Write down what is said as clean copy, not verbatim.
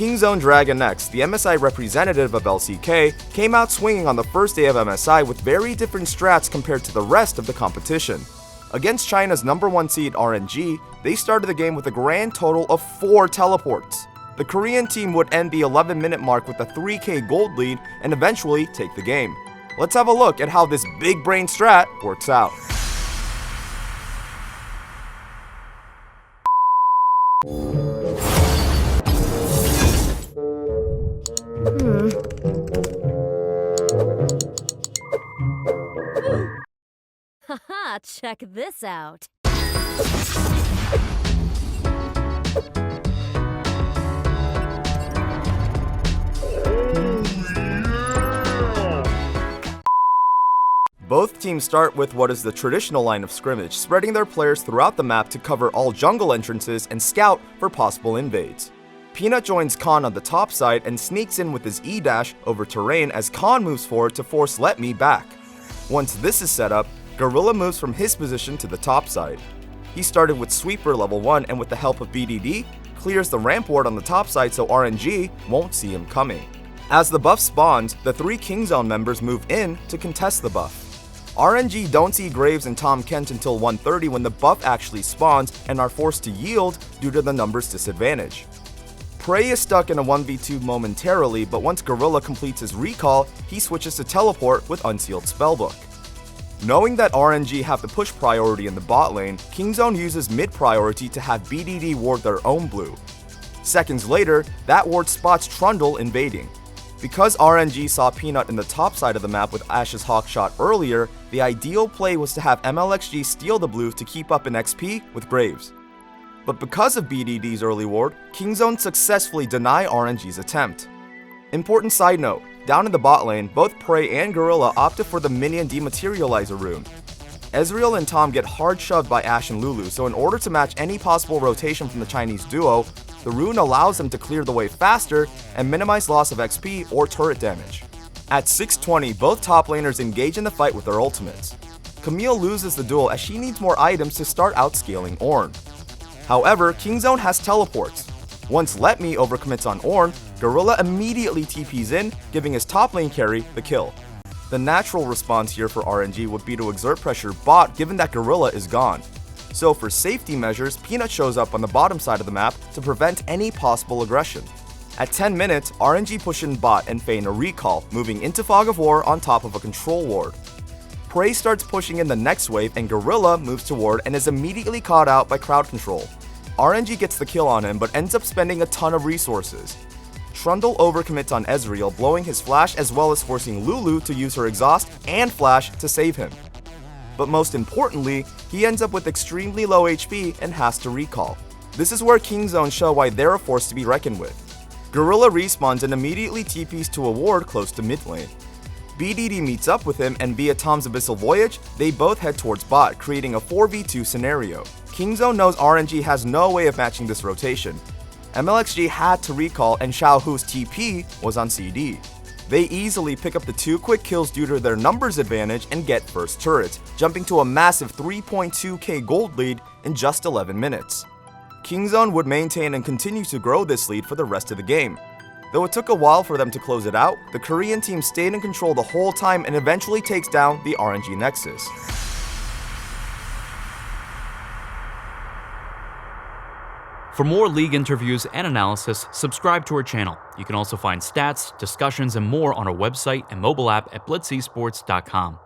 Kingzone Dragon X, the MSI representative of LCK, came out swinging on the first day of MSI with very different strats compared to the rest of the competition. Against China's #1 seed RNG, they started the game with a grand total of 4 teleports. The Korean team would end the 11-minute mark with a 3k gold lead and eventually take the game. Let's have a look at how this big brain strat works out. Haha, check this out. Both teams start with what is the traditional line of scrimmage, spreading their players throughout the map to cover all jungle entrances and scout for possible invades. Peanut joins Khan on the top side and sneaks in with his E-dash over terrain as Khan moves forward to force Let Me back. Once this is set up, Gorilla moves from his position to the top side. He started with Sweeper level 1 and with the help of BDD, clears the ramp ward on the top side so RNG won't see him coming. As the buff spawns, the 3 Kingzone members move in to contest the buff. RNG don't see Graves and Tom Kent until 1:30 when the buff actually spawns and are forced to yield due to the numbers disadvantage. Prey is stuck in a 1v2 momentarily, but once Gorilla completes his recall, he switches to teleport with Unsealed Spellbook. Knowing that RNG have the push priority in the bot lane, Kingzone uses mid priority to have BDD ward their own blue. Seconds later, that ward spots Trundle invading. Because RNG saw Peanut in the top side of the map with Ash's Hawk shot earlier, the ideal play was to have MLXG steal the blue to keep up in XP with Graves. But because of BDD's early ward, Kingzone successfully deny RNG's attempt. Important side note, down in the bot lane, both Prey and Gorilla opted for the minion dematerializer rune. Ezreal and Tom get hard shoved by Ashe and Lulu, so in order to match any possible rotation from the Chinese duo, the rune allows them to clear the way faster and minimize loss of XP or turret damage. At 6:20, both top laners engage in the fight with their ultimates. Camille loses the duel as she needs more items to start outscaling Ornn. However, Kingzone has teleports. Once Let Me overcommits on Ornn, Gorilla immediately TPs in, giving his top lane carry the kill. The natural response here for RNG would be to exert pressure bot given that Gorilla is gone. So for safety measures, Peanut shows up on the bottom side of the map to prevent any possible aggression. At 10 minutes, RNG push in bot and feign a recall, moving into Fog of War on top of a control ward. Prey starts pushing in the next wave and Gorilla moves to ward and is immediately caught out by crowd control. RNG gets the kill on him but ends up spending a ton of resources. Trundle overcommits on Ezreal, blowing his flash as well as forcing Lulu to use her exhaust and flash to save him. But most importantly, he ends up with extremely low HP and has to recall. This is where Kingzone show why they're a force to be reckoned with. Gorilla respawns and immediately TPs to a ward close to mid lane. BDD meets up with him and via Tom's Abyssal Voyage, they both head towards bot, creating a 4v2 scenario. Kingzone knows RNG has no way of matching this rotation. MLXG had to recall and Xiaohu's TP was on CD. They easily pick up the 2 quick kills due to their numbers advantage and get first turrets, jumping to a massive 3.2k gold lead in just 11 minutes. Kingzone would maintain and continue to grow this lead for the rest of the game. Though it took a while for them to close it out, the Korean team stayed in control the whole time and eventually takes down the RNG Nexus. For more league interviews and analysis, subscribe to our channel. You can also find stats, discussions, and more on our website and mobile app at blitzesports.com.